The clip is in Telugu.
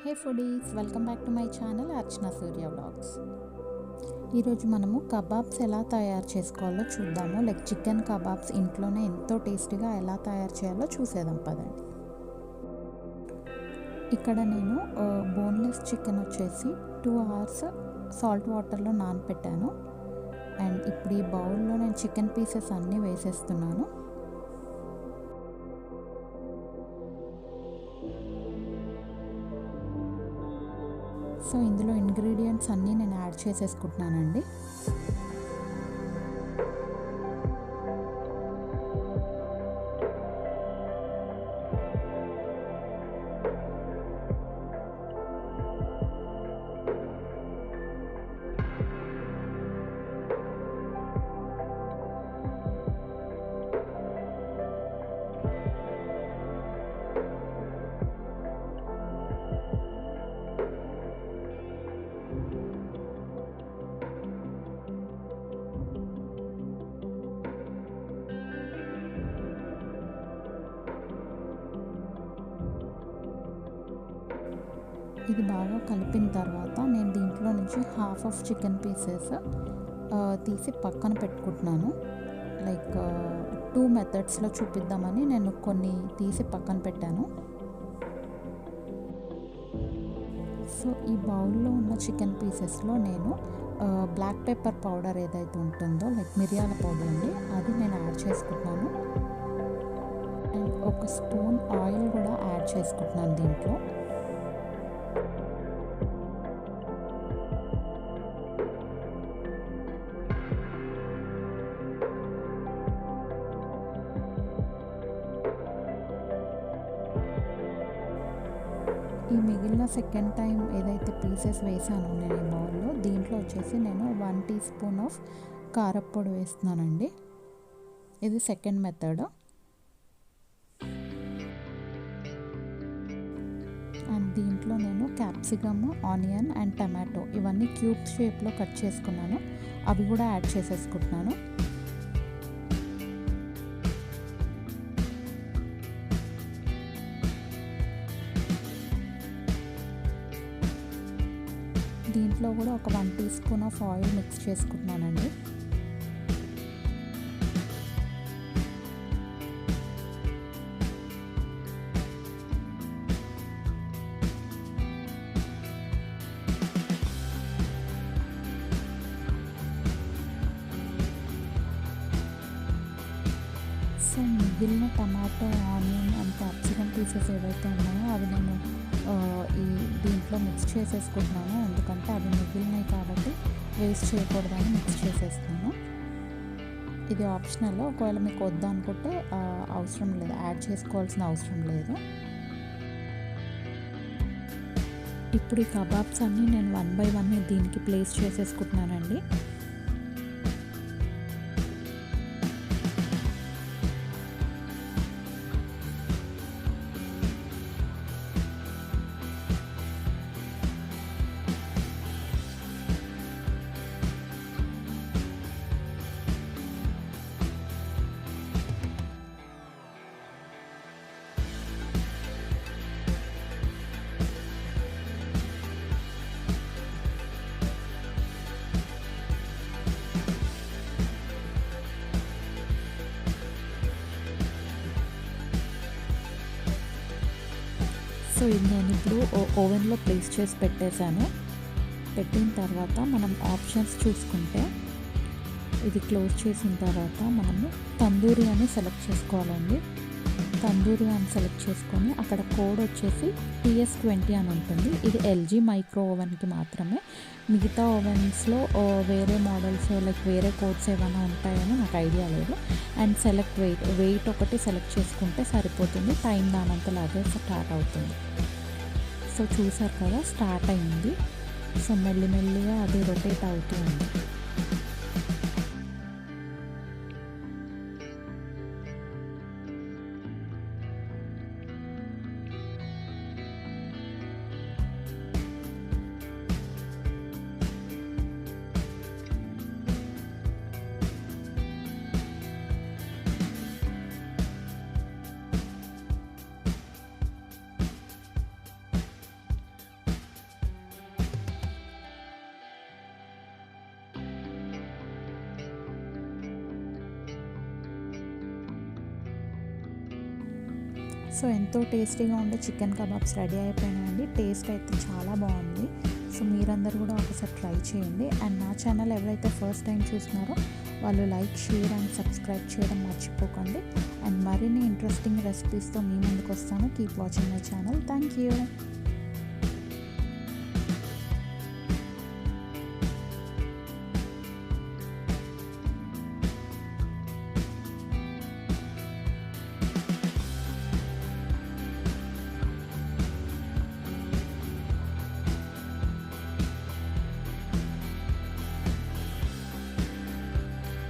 Hey foodies, welcome back to my channel Archana Surya vlogs. ఈరోజు మనము కబాబ్స్ ఎలా తయారు చేసుకోవాలో చూద్దాము. లైక్ చికెన్ కబాబ్స్ ఇంట్లోనే ఎంతో టేస్టీగా ఎలా తయారు చేయాలో చూసేద్దాం పదండి. ఇక్కడ నేను బోన్లెస్ చికెన్ వచ్చేసి 2 hours సాల్ట్ వాటర్లో నానపెట్టాను. అండ్ ఇప్పుడు ఈ బౌల్లో నేను చికెన్ పీసెస్ అన్నీ వేసేస్తున్నాను. సో ఇందులో ఇంగ్రీడియంట్స్ అన్నీ నేను యాడ్ చేసేసుకుంటున్నానండి. ఇది బాగా కలిపిన తర్వాత నేను దీంట్లో నుంచి హాఫ్ ఆఫ్ చికెన్ పీసెస్ తీసి పక్కన పెట్టుకుంటున్నాను. లైక్ 2 మెథడ్స్లో చూపిద్దామని నేను కొన్ని తీసి పక్కన పెట్టాను. సో ఈ బౌల్లో ఉన్న చికెన్ పీసెస్లో నేను బ్లాక్ పెప్పర్ పౌడర్ ఏదైతే ఉంటుందో లైక్ మిరియాల పౌడర్ అండి, అది నేను యాడ్ చేసుకుంటున్నాను. అండ్ 1 స్పూన్ ఆయిల్ కూడా యాడ్ చేసుకుంటున్నాను దీంట్లో. ఈ మిగిలిన సెకండ్ టైం ఏదైతే పీసెస్ వేసానో నేను ఈ బౌల్లో, దీంట్లో వచ్చేసి నేను 1 teaspoon ఆఫ్ కారప్పొడి వేస్తున్నానండి. ఇది సెకండ్ మెథడ్. అండ్ దీంట్లో నేను క్యాప్సికమ్, ఆనియన్ అండ్ టమాటో ఇవన్నీ క్యూబ్ షేప్లో కట్ చేసుకున్నాను, అవి కూడా యాడ్ చేసేసుకుంటున్నాను. దీంట్లో కూడా ఒక 1 teaspoon ఆఫ్ ఆయిల్ మిక్స్ చేసుకుంటున్నానండి. సో మిగిలిన tomato, onion and capsicum pieces ఏవైతే ఉన్నాయో అవి నేను దీంట్లో మిక్స్ చేసేసుకుంటున్నాను. ఎందుకంటే అవి మిగిలినాయి కాబట్టి వేస్ట్ చేయకూడదని మిక్స్ చేసేస్తాను. ఇది ఆప్షనల్, ఒకవేళ మీకు వద్దు అనుకుంటే అవసరం లేదు, యాడ్ చేసుకోవాల్సిన అవసరం లేదు. ఇప్పుడు ఈ కబాబ్స్ అన్నీ నేను 1 by 1 దీనికి ప్లేస్ చేసేసుకుంటున్నానండి. సో ఇది నేను ఇప్పుడు ఓవెన్లో ప్లేస్ చేసి పెట్టేశాను. పెట్టిన తర్వాత మనం ఆప్షన్స్ చూసుకుంటే ఇది క్లోజ్ చేసిన తర్వాత మనము తందూరి అని సెలెక్ట్ చేసుకోవాలండి. తందూరి అని సెలెక్ట్ చేసుకొని అక్కడ కోడ్ వచ్చేసి TS20 అని ఉంటుంది. ఇది LG మైక్రో ఓవెన్కి మాత్రమే. మిగతా ఓవెన్స్లో వేరే మోడల్స్ లైక్ వేరే కోడ్స్ ఏమైనా ఉంటాయని నాకు ఐడియా లేదు. అండ్ సెలెక్ట్ వెయిట్ ఒకటి సెలెక్ట్ చేసుకుంటే సరిపోతుంది, టైం దానంతలాగే స్టార్ట్ అవుతుంది. సో చూసారు కదా, స్టార్ట్ అయింది. సో మెల్లిమెల్లిగా అది రొటేట్ అవుతూ ఉంది. సో ఎంతో టేస్టీగా ఉండే చికెన్ కబాబ్స్ రెడీ అయిపోయినాయండి. టేస్ట్ అయితే చాలా బాగుంది. సో మీరందరూ కూడా ఒకసారి ట్రై చేయండి. అండ్ నా ఛానల్ ఎవరైతే ఫస్ట్ టైం చూస్తున్నారో వాళ్ళు లైక్, షేర్ అండ్ సబ్స్క్రైబ్ చేయడం మర్చిపోకండి. అండ్ మరిన్ని ఇంట్రెస్టింగ్ రెసిపీస్తో మీ ముందుకు వస్తాను. Keep watching my channel. Thank you.